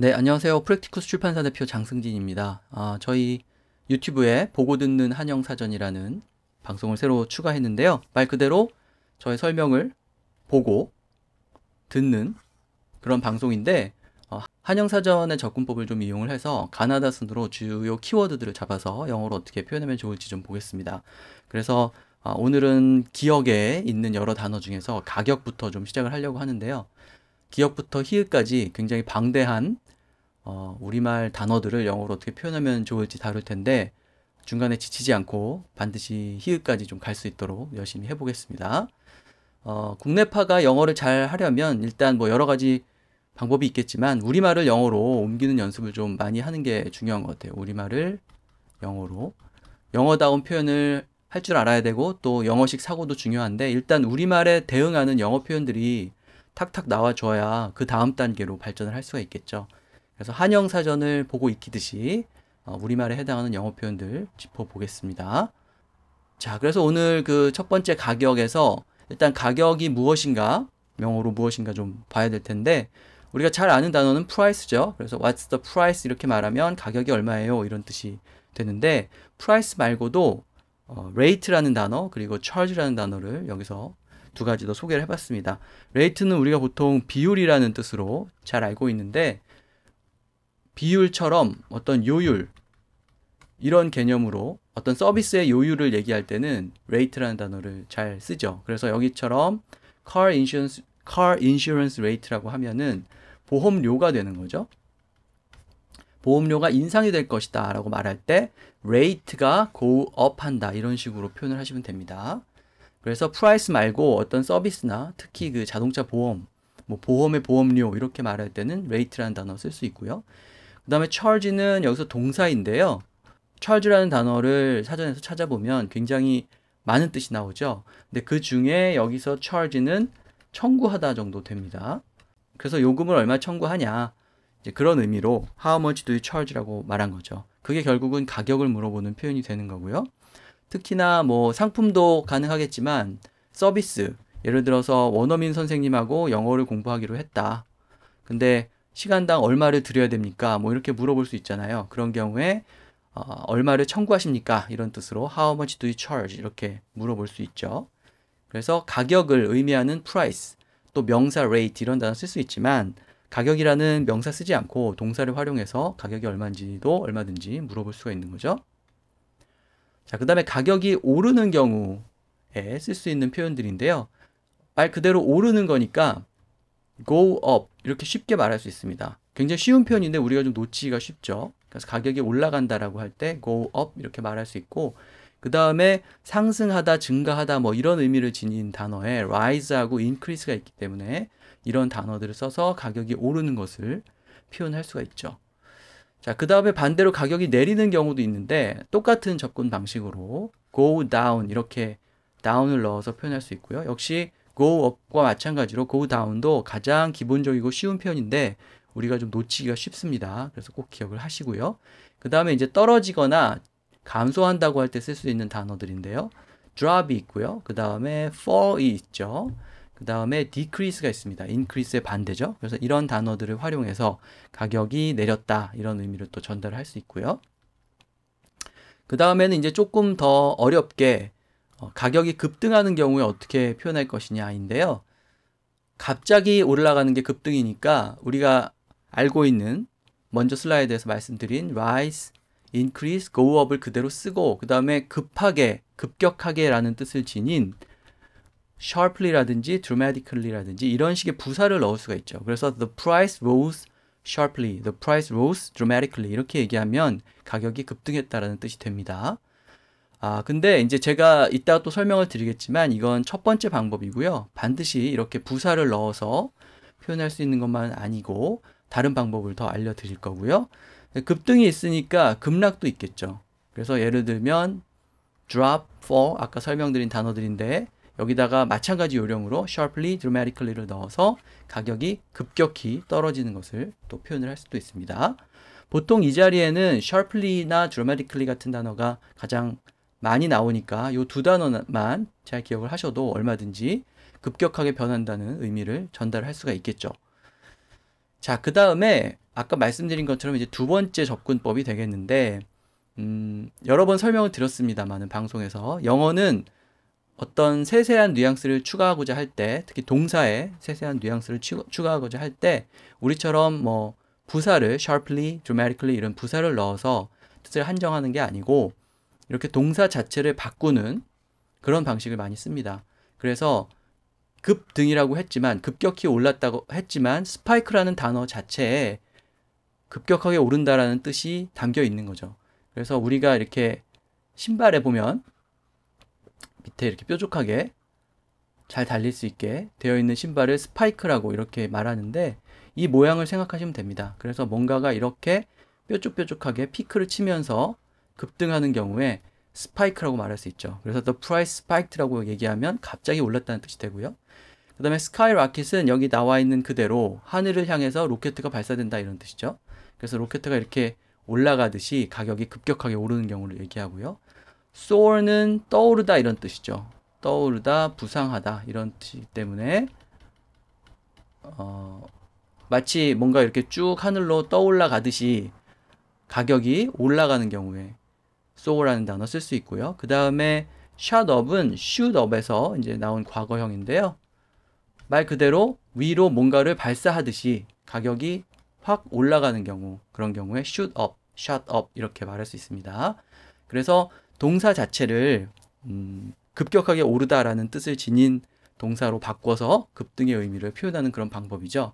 네, 안녕하세요. 프랙티쿠스 출판사 대표 장승진입니다. 저희 유튜브에 보고 듣는 한영사전이라는 방송을 새로 추가했는데요. 말 그대로 저의 설명을 보고 듣는 그런 방송인데, 한영사전의 접근법을 좀 이용을 해서 가나다 순으로 주요 키워드들을 잡아서 영어로 어떻게 표현하면 좋을지 좀 보겠습니다. 그래서 오늘은 기억에 있는 여러 단어 중에서 가격부터 좀 시작을 하려고 하는데요. 기억부터 히읗까지 굉장히 방대한 우리말 단어들을 영어로 어떻게 표현하면 좋을지 다룰 텐데 중간에 지치지 않고 반드시 히읗까지 좀 갈 수 있도록 열심히 해보겠습니다. 국내파가 영어를 잘 하려면 일단 뭐 여러 가지 방법이 있겠지만 우리말을 영어로 옮기는 연습을 좀 많이 하는 게 중요한 것 같아요. 우리말을 영어로 영어다운 표현을 할 줄 알아야 되고 또 영어식 사고도 중요한데 일단 우리말에 대응하는 영어 표현들이 탁탁 나와줘야 그 다음 단계로 발전을 할 수가 있겠죠. 그래서 한영사전을 보고 익히듯이 우리말에 해당하는 영어 표현들 짚어보겠습니다. 자, 그래서 오늘 그 첫 번째 가격에서 일단 가격이 무엇인가, 영어로 무엇인가 좀 봐야 될 텐데 우리가 잘 아는 단어는 price죠. 그래서 what's the price 이렇게 말하면 가격이 얼마예요 이런 뜻이 되는데 price 말고도 rate라는 단어 그리고 charge라는 단어를 여기서 두 가지 더 소개를 해봤습니다. rate는 우리가 보통 비율이라는 뜻으로 잘 알고 있는데 비율처럼 어떤 요율 이런 개념으로 어떤 서비스의 요율을 얘기할 때는 rate라는 단어를 잘 쓰죠. 그래서 여기처럼 car insurance rate라고 하면은 보험료가 되는 거죠. 보험료가 인상이 될 것이다 라고 말할 때 rate가 go up 한다 이런 식으로 표현을 하시면 됩니다. 그래서 price 말고 어떤 서비스나 특히 그 자동차 보험, 뭐 보험의 보험료 이렇게 말할 때는 rate라는 단어 쓸 수 있고요. 그 다음에 charge는 여기서 동사인데요. charge라는 단어를 사전에서 찾아보면 굉장히 많은 뜻이 나오죠. 근데 그 중에 여기서 charge는 청구하다 정도 됩니다. 그래서 요금을 얼마 청구하냐 이제 그런 의미로 how much do you charge라고 말한 거죠. 그게 결국은 가격을 물어보는 표현이 되는 거고요. 특히나 뭐 상품도 가능하겠지만 서비스, 예를 들어서 원어민 선생님하고 영어를 공부하기로 했다. 근데 시간당 얼마를 드려야 됩니까? 뭐 이렇게 물어볼 수 있잖아요. 그런 경우에 얼마를 청구하십니까? 이런 뜻으로 how much do you charge? 이렇게 물어볼 수 있죠. 그래서 가격을 의미하는 price, 또 명사 rate 이런 단어 쓸 수 있지만 가격이라는 명사 쓰지 않고 동사를 활용해서 가격이 얼마인지도 얼마든지 물어볼 수가 있는 거죠. 자, 그 다음에 가격이 오르는 경우에 쓸 수 있는 표현들인데요. 말 그대로 오르는 거니까 go up 이렇게 쉽게 말할 수 있습니다. 굉장히 쉬운 표현인데 우리가 좀 놓치기가 쉽죠. 그래서 가격이 올라간다라고 할 때 go up 이렇게 말할 수 있고 그 다음에 상승하다, 증가하다 뭐 이런 의미를 지닌 단어에 rise하고 increase가 있기 때문에 이런 단어들을 써서 가격이 오르는 것을 표현할 수가 있죠. 자, 그 다음에 반대로 가격이 내리는 경우도 있는데 똑같은 접근 방식으로 go down 이렇게 down을 넣어서 표현할 수 있고요. 역시 go up과 마찬가지로 go down도 가장 기본적이고 쉬운 표현인데 우리가 좀 놓치기가 쉽습니다. 그래서 꼭 기억을 하시고요. 그 다음에 이제 떨어지거나 감소한다고 할 때 쓸 수 있는 단어들인데요. drop이 있고요. 그 다음에 fall이 있죠. 그 다음에 decrease가 있습니다. increase의 반대죠. 그래서 이런 단어들을 활용해서 가격이 내렸다 이런 의미를 또 전달할 수 있고요. 그 다음에는 이제 조금 더 어렵게 가격이 급등하는 경우에 어떻게 표현할 것이냐인데요. 갑자기 올라가는 게 급등이니까 우리가 알고 있는 먼저 슬라이드에서 말씀드린 rise, increase, go up을 그대로 쓰고 그 다음에 급하게, 급격하게 라는 뜻을 지닌 sharply라든지 dramatically라든지 이런 식의 부사를 넣을 수가 있죠. 그래서 the price rose sharply, the price rose dramatically 이렇게 얘기하면 가격이 급등했다라는 뜻이 됩니다. 근데 이제 제가 이따가 또 설명을 드리겠지만 이건 첫 번째 방법이고요. 반드시 이렇게 부사를 넣어서 표현할 수 있는 것만 아니고 다른 방법을 더 알려드릴 거고요. 급등이 있으니까 급락도 있겠죠. 그래서 예를 들면 drop, fall 아까 설명드린 단어들인데 여기다가 마찬가지 요령으로 sharply, dramatically를 넣어서 가격이 급격히 떨어지는 것을 또 표현을 할 수도 있습니다. 보통 이 자리에는 sharply나 dramatically 같은 단어가 가장 많이 나오니까 이 두 단어만 잘 기억을 하셔도 얼마든지 급격하게 변한다는 의미를 전달할 수가 있겠죠. 자, 그 다음에 아까 말씀드린 것처럼 이제 두 번째 접근법이 되겠는데, 여러 번 설명을 드렸습니다만은 방송에서 영어는 어떤 세세한 뉘앙스를 추가하고자 할 때, 특히 동사에 세세한 뉘앙스를 추가하고자 할 때, 우리처럼 뭐 부사를 sharply, dramatically 이런 부사를 넣어서 뜻을 한정하는 게 아니고 이렇게 동사 자체를 바꾸는 그런 방식을 많이 씁니다. 그래서 급등이라고 했지만, 급격히 올랐다고 했지만 스파이크라는 단어 자체에 급격하게 오른다라는 뜻이 담겨 있는 거죠. 그래서 우리가 이렇게 신발에 보면 밑에 이렇게 뾰족하게 잘 달릴 수 있게 되어 있는 신발을 스파이크라고 이렇게 말하는데, 이 모양을 생각하시면 됩니다. 그래서 뭔가가 이렇게 뾰족뾰족하게 피크를 치면서 급등하는 경우에 스파이크라고 말할 수 있죠. 그래서 the price spiked라고 얘기하면 갑자기 올랐다는 뜻이 되고요. 그 다음에 skyrocket은 여기 나와 있는 그대로 하늘을 향해서 로켓가 발사된다 이런 뜻이죠. 그래서 로켓가 이렇게 올라가듯이 가격이 급격하게 오르는 경우를 얘기하고요. soar는 떠오르다 이런 뜻이죠. 떠오르다, 부상하다 이런 뜻이기 때문에 마치 뭔가 이렇게 쭉 하늘로 떠올라 가듯이 가격이 올라가는 경우에 soar라는 단어 쓸 수 있고요. 그 다음에 shot up은 shoot up에서 이제 나온 과거형인데요. 말 그대로 위로 뭔가를 발사하듯이 가격이 확 올라가는 경우, 그런 경우에 shoot up, shot up 이렇게 말할 수 있습니다. 그래서 동사 자체를 급격하게 오르다라는 뜻을 지닌 동사로 바꿔서 급등의 의미를 표현하는 그런 방법이죠.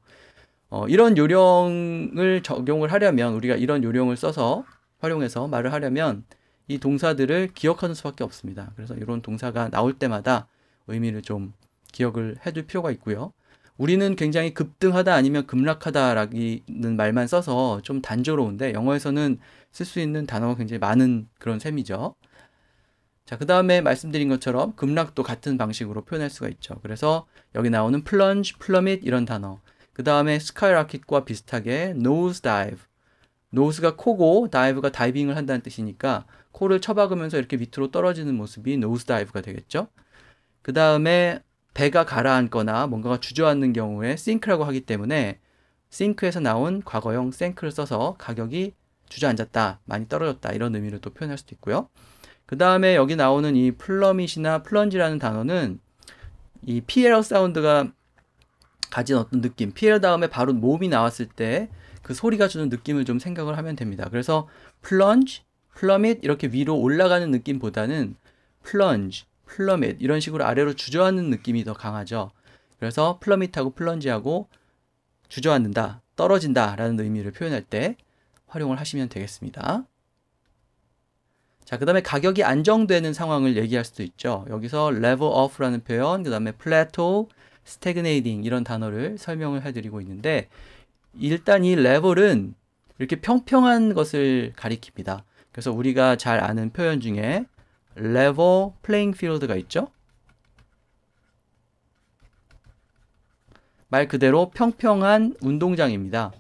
이런 요령을 적용을 하려면, 우리가 이런 요령을 써서 활용해서 말을 하려면 이 동사들을 기억하는 수밖에 없습니다. 그래서 이런 동사가 나올 때마다 의미를 좀 기억을 해둘 필요가 있고요. 우리는 굉장히 급등하다 아니면 급락하다라는 말만 써서 좀 단조로운데, 영어에서는 쓸 수 있는 단어가 굉장히 많은 그런 셈이죠. 자, 그 다음에 말씀드린 것처럼 급락도 같은 방식으로 표현할 수가 있죠. 그래서 여기 나오는 plunge, plummet 이런 단어, 그 다음에 skyrocket과 비슷하게 nosedive, nose가 코고 dive가 다이빙을 한다는 뜻이니까 코를 쳐박으면서 이렇게 밑으로 떨어지는 모습이 nosedive가 되겠죠. 그 다음에 배가 가라앉거나 뭔가가 주저앉는 경우에 sink라고 하기 때문에 sink에서 나온 과거형 sink를 써서 가격이 주저앉았다, 많이 떨어졌다 이런 의미를 또 표현할 수도 있고요. 그 다음에 여기 나오는 이 플러밋이나 플런지라는 단어는 이 PL 사운드가 가진 어떤 느낌, PL 다음에 바로 모음이 나왔을 때 그 소리가 주는 느낌을 좀 생각을 하면 됩니다. 그래서 plunge, plummet 이렇게 위로 올라가는 느낌보다는 plunge, plummet 이런 식으로 아래로 주저앉는 느낌이 더 강하죠. 그래서 plummet하고 plunge하고 주저앉는다, 떨어진다 라는 의미를 표현할 때 활용을 하시면 되겠습니다. 자, 그 다음에 가격이 안정되는 상황을 얘기할 수도 있죠. 여기서 level off라는 표현, 그 다음에 plateau, stagnating 이런 단어를 설명을 해드리고 있는데, 일단 이 level은 이렇게 평평한 것을 가리킵니다. 그래서 우리가 잘 아는 표현 중에 level playing field가 있죠. 말 그대로 평평한 운동장입니다.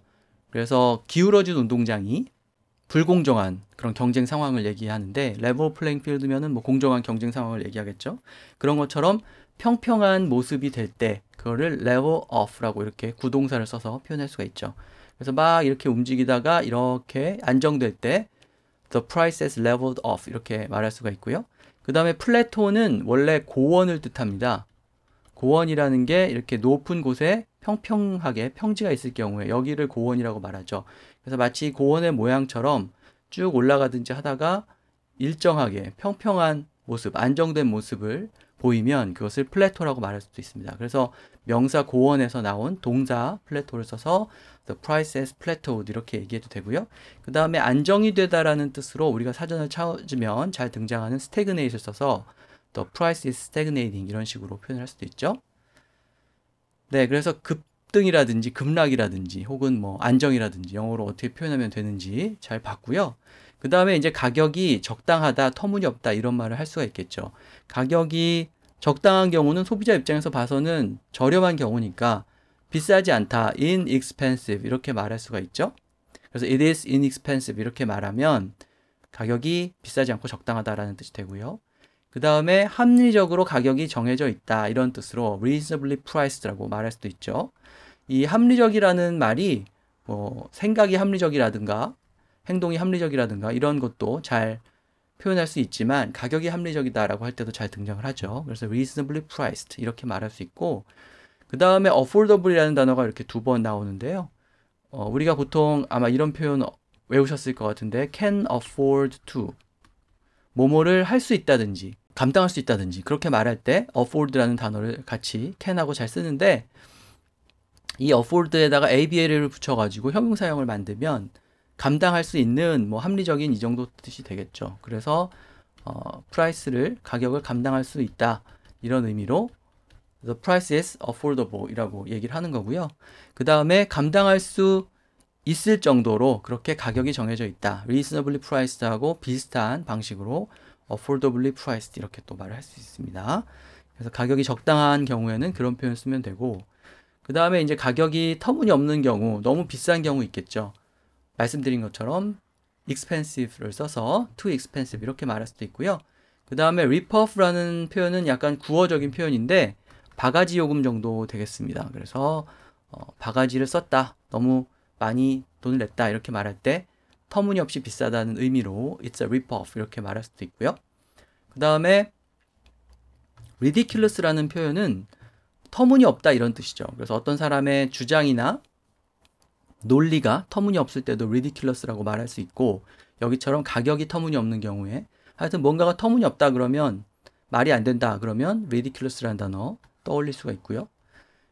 그래서 기울어진 운동장이 불공정한 그런 경쟁 상황을 얘기하는데, 레벨 플레잉 필드면은 뭐 공정한 경쟁 상황을 얘기하겠죠. 그런 것처럼 평평한 모습이 될 때 그거를 level off라고 이렇게 구동사를 써서 표현할 수가 있죠. 그래서 막 이렇게 움직이다가 이렇게 안정될 때 the price has leveled off 이렇게 말할 수가 있고요. 그 다음에 플래토는 원래 고원을 뜻합니다. 고원이라는 게 이렇게 높은 곳에 평평하게 평지가 있을 경우에 여기를 고원이라고 말하죠. 그래서 마치 고원의 모양처럼 쭉 올라가든지 하다가 일정하게 평평한 모습, 안정된 모습을 보이면 그것을 플래토라고 말할 수도 있습니다. 그래서 명사 고원에서 나온 동사 플래토를 써서 the price has plateaued 이렇게 얘기해도 되고요. 그 다음에 안정이 되다라는 뜻으로 우리가 사전을 찾으면 잘 등장하는 stagnate을 써서 the price is stagnating 이런 식으로 표현할 수도 있죠. 네, 그래서 급등이라든지 급락이라든지 혹은 뭐 안정이라든지 영어로 어떻게 표현하면 되는지 잘 봤고요. 그 다음에 이제 가격이 적당하다, 터무니없다 이런 말을 할 수가 있겠죠. 가격이 적당한 경우는 소비자 입장에서 봐서는 저렴한 경우니까 비싸지 않다, inexpensive 이렇게 말할 수가 있죠. 그래서 it is inexpensive 이렇게 말하면 가격이 비싸지 않고 적당하다라는 뜻이 되고요. 그 다음에 합리적으로 가격이 정해져 있다 이런 뜻으로 reasonably priced라고 말할 수도 있죠. 이 합리적이라는 말이 뭐 생각이 합리적이라든가 행동이 합리적이라든가 이런 것도 잘 표현할 수 있지만 가격이 합리적이다라고 할 때도 잘 등장을 하죠. 그래서 reasonably priced 이렇게 말할 수 있고 그 다음에 affordable이라는 단어가 이렇게 두 번 나오는데요. 우리가 보통 아마 이런 표현 외우셨을 것 같은데 can afford to 뭐뭐를 할 수 있다든지 감당할 수 있다든지 그렇게 말할 때 afford라는 단어를 같이 can하고 잘 쓰는데 이 afford에다가 ABL을 붙여가지고 형용사형을 만들면 감당할 수 있는 뭐 합리적인 이 정도 뜻이 되겠죠. 그래서 price를 가격을 감당할 수 있다 이런 의미로 the price is affordable 이라고 얘기를 하는 거고요. 그 다음에 감당할 수 있을 정도로 그렇게 가격이 정해져 있다. reasonably priced하고 비슷한 방식으로 affordably priced 이렇게 또 말을 할 수 있습니다. 그래서 가격이 적당한 경우에는 그런 표현을 쓰면 되고 그 다음에 이제 가격이 터무니없는 경우 너무 비싼 경우 있겠죠. 말씀드린 것처럼 expensive를 써서 too expensive 이렇게 말할 수도 있고요. 그 다음에 rip-off라는 표현은 약간 구어적인 표현인데 바가지 요금 정도 되겠습니다. 그래서 바가지를 썼다. 너무 많이 돈을 냈다. 이렇게 말할 때 터무니없이 비싸다는 의미로 it's a rip-off 이렇게 말할 수도 있고요. 그 다음에 ridiculous라는 표현은 터무니없다 이런 뜻이죠. 그래서 어떤 사람의 주장이나 논리가 터무니없을 때도 ridiculous라고 말할 수 있고 여기처럼 가격이 터무니없는 경우에 하여튼 뭔가가 터무니없다 그러면 말이 안 된다 그러면 ridiculous라는 단어 떠올릴 수가 있고요.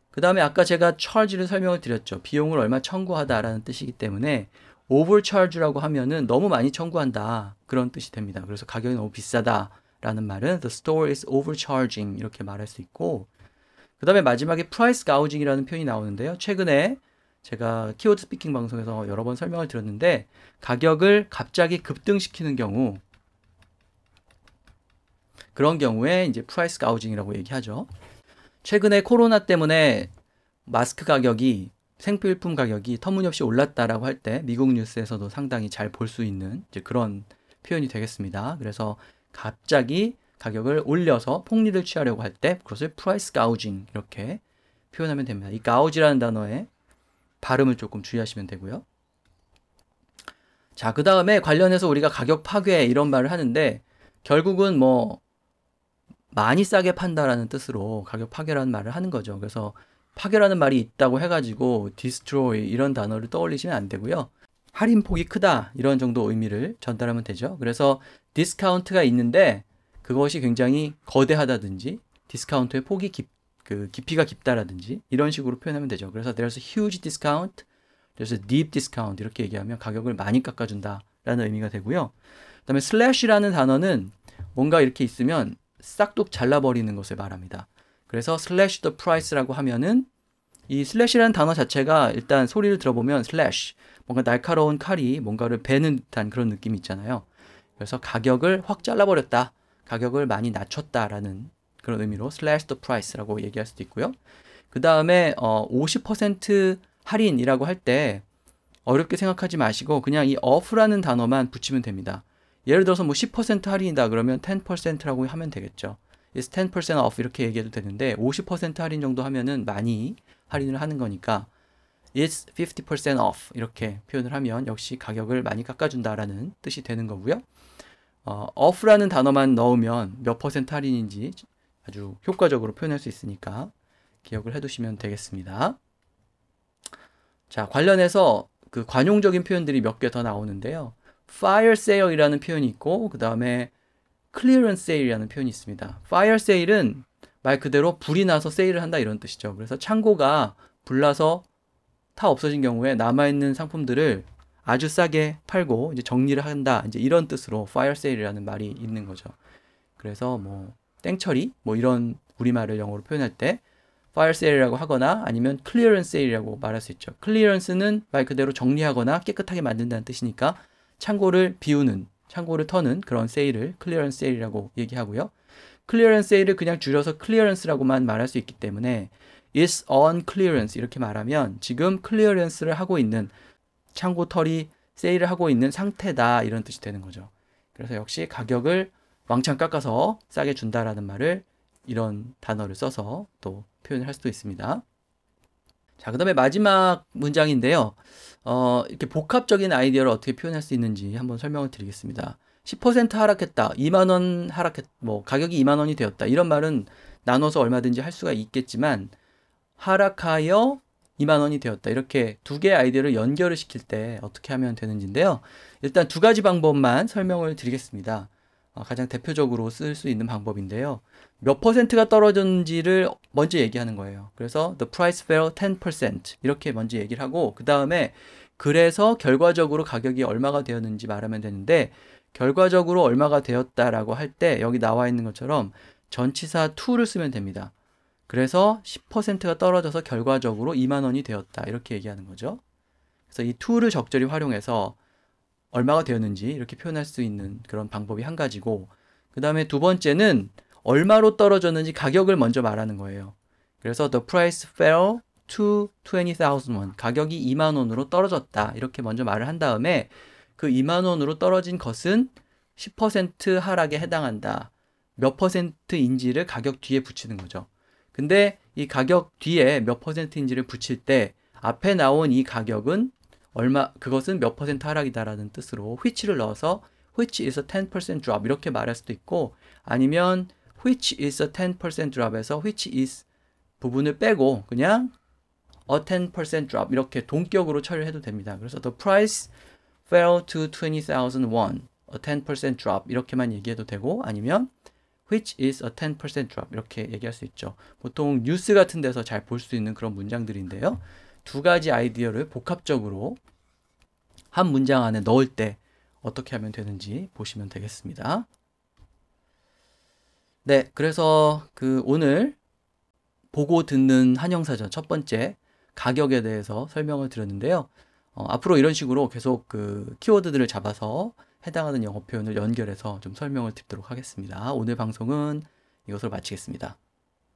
그 다음에 아까 제가 charge를 설명을 드렸죠. 비용을 얼마 청구하다라는 뜻이기 때문에 overcharge라고 하면은 너무 많이 청구한다 그런 뜻이 됩니다. 그래서 가격이 너무 비싸다라는 말은 the store is overcharging 이렇게 말할 수 있고 그 다음에 마지막에 price gouging이라는 표현이 나오는데요. 최근에 제가 키워드 스피킹 방송에서 여러 번 설명을 드렸는데 가격을 갑자기 급등시키는 경우 그런 경우에 이제 price gouging이라고 얘기하죠. 최근에 코로나 때문에 마스크 가격이 생필품 가격이 터무니없이 올랐다라고 할 때 미국 뉴스에서도 상당히 잘 볼 수 있는 이제 그런 표현이 되겠습니다. 그래서 갑자기 가격을 올려서 폭리를 취하려고 할 때 그것을 price gouging 이렇게 표현하면 됩니다. 이 gouge라는 단어에 발음을 조금 주의하시면 되고요. 자, 그 다음에 관련해서 우리가 가격 파괴 이런 말을 하는데 결국은 뭐 많이 싸게 판다라는 뜻으로 가격 파괴라는 말을 하는 거죠. 그래서 파괴라는 말이 있다고 해가지고 destroy 이런 단어를 떠올리시면 안 되고요. 할인폭이 크다 이런 정도 의미를 전달하면 되죠. 그래서 디스카운트가 있는데 그것이 굉장히 거대하다든지 디스카운트의 폭이 깊이가 깊다라든지 이런 식으로 표현하면 되죠. 그래서 there's a huge discount, there's a deep discount 이렇게 얘기하면 가격을 많이 깎아준다라는 의미가 되고요. 그 다음에 slash이라는 단어는 뭔가 이렇게 있으면 싹둑 잘라버리는 것을 말합니다. 그래서 slash the price라고 하면은 이 slash이라는 단어 자체가 일단 소리를 들어보면 slash 뭔가 날카로운 칼이 뭔가를 베는 듯한 그런 느낌이 있잖아요. 그래서 가격을 확 잘라버렸다. 가격을 많이 낮췄다라는 그런 의미로 slash the price라고 얘기할 수도 있고요. 그 다음에 50% 할인이라고 할 때 어렵게 생각하지 마시고 그냥 이 off라는 단어만 붙이면 됩니다. 예를 들어서 뭐 10% 할인이다 그러면 10%라고 하면 되겠죠. It's 10% off 이렇게 얘기해도 되는데 50% 할인 정도 하면은 많이 할인을 하는 거니까 It's 50% off 이렇게 표현을 하면 역시 가격을 많이 깎아준다라는 뜻이 되는 거고요. off라는 단어만 넣으면 몇 퍼센트 할인인지 아주 효과적으로 표현할 수 있으니까 기억을 해두시면 되겠습니다. 자, 관련해서 그 관용적인 표현들이 몇 개 더 나오는데요. fire sale이라는 표현이 있고 그 다음에 clearance sale이라는 표현이 있습니다. fire sale은 말 그대로 불이 나서 세일을 한다 이런 뜻이죠. 그래서 창고가 불나서 다 없어진 경우에 남아있는 상품들을 아주 싸게 팔고 이제 정리를 한다 이제 이런 뜻으로 fire sale이라는 말이 있는 거죠. 그래서 뭐 땡처리 뭐 이런 우리말을 영어로 표현할 때 fire sale이라고 하거나 아니면 clearance sale이라고 말할 수 있죠. clearance는 말 그대로 정리하거나 깨끗하게 만든다는 뜻이니까 창고를 비우는, 창고를 터는 그런 세일을 clearance sale이라고 얘기하고요. clearance sale을 그냥 줄여서 clearance라고만 말할 수 있기 때문에 is on clearance 이렇게 말하면 지금 clearance를 하고 있는 창고 털이 세일을 하고 있는 상태다 이런 뜻이 되는 거죠. 그래서 역시 가격을 왕창 깎아서 싸게 준다라는 말을 이런 단어를 써서 또 표현을 할 수도 있습니다. 자, 그 다음에 마지막 문장인데요. 이렇게 복합적인 아이디어를 어떻게 표현할 수 있는지 한번 설명을 드리겠습니다. 10% 하락했다. 2만 원 가격이 2만 원이 되었다. 이런 말은 나눠서 얼마든지 할 수가 있겠지만, 하락하여 2만 원이 되었다. 이렇게 두 개의 아이디어를 연결을 시킬 때 어떻게 하면 되는지인데요. 일단 두 가지 방법만 설명을 드리겠습니다. 가장 대표적으로 쓸 수 있는 방법인데요. 몇 퍼센트가 떨어졌는지를 먼저 얘기하는 거예요. 그래서 the price fell 10% 이렇게 먼저 얘기를 하고, 그 다음에 그래서 결과적으로 가격이 얼마가 되었는지 말하면 되는데, 결과적으로 얼마가 되었다라고 할 때 여기 나와 있는 것처럼 전치사 to를 쓰면 됩니다. 그래서 10%가 떨어져서 결과적으로 2만 원이 되었다. 이렇게 얘기하는 거죠. 그래서 이 to를 적절히 활용해서 얼마가 되었는지 이렇게 표현할 수 있는 그런 방법이 한 가지고, 그 다음에 두 번째는 얼마로 떨어졌는지 가격을 먼저 말하는 거예요. 그래서 the price fell to 20,000 won. 가격이 2만 원으로 떨어졌다. 이렇게 먼저 말을 한 다음에 그 2만 원으로 떨어진 것은 10% 하락에 해당한다. 몇 퍼센트인지를 가격 뒤에 붙이는 거죠. 근데 이 가격 뒤에 몇 퍼센트인지를 붙일 때 앞에 나온 이 가격은 그것은 몇 퍼센트 하락이다라는 뜻으로 which를 넣어서 which is a 10% drop 이렇게 말할 수도 있고, 아니면 which is a 10% drop에서 which is 부분을 빼고 그냥 a 10% drop 이렇게 동격으로 처리를 해도 됩니다. 그래서 the price fell to 20,000 won, a 10% drop 이렇게만 얘기해도 되고, 아니면 which is a 10% drop 이렇게 얘기할 수 있죠. 보통 뉴스 같은 데서 잘 볼 수 있는 그런 문장들인데요. 두 가지 아이디어를 복합적으로 한 문장 안에 넣을 때 어떻게 하면 되는지 보시면 되겠습니다. 네, 그래서 오늘 보고 듣는 한영사전 첫 번째 가격에 대해서 설명을 드렸는데요. 앞으로 이런 식으로 계속 키워드들을 잡아서 해당하는 영어 표현을 연결해서 좀 설명을 드리도록 하겠습니다. 오늘 방송은 이것으로 마치겠습니다.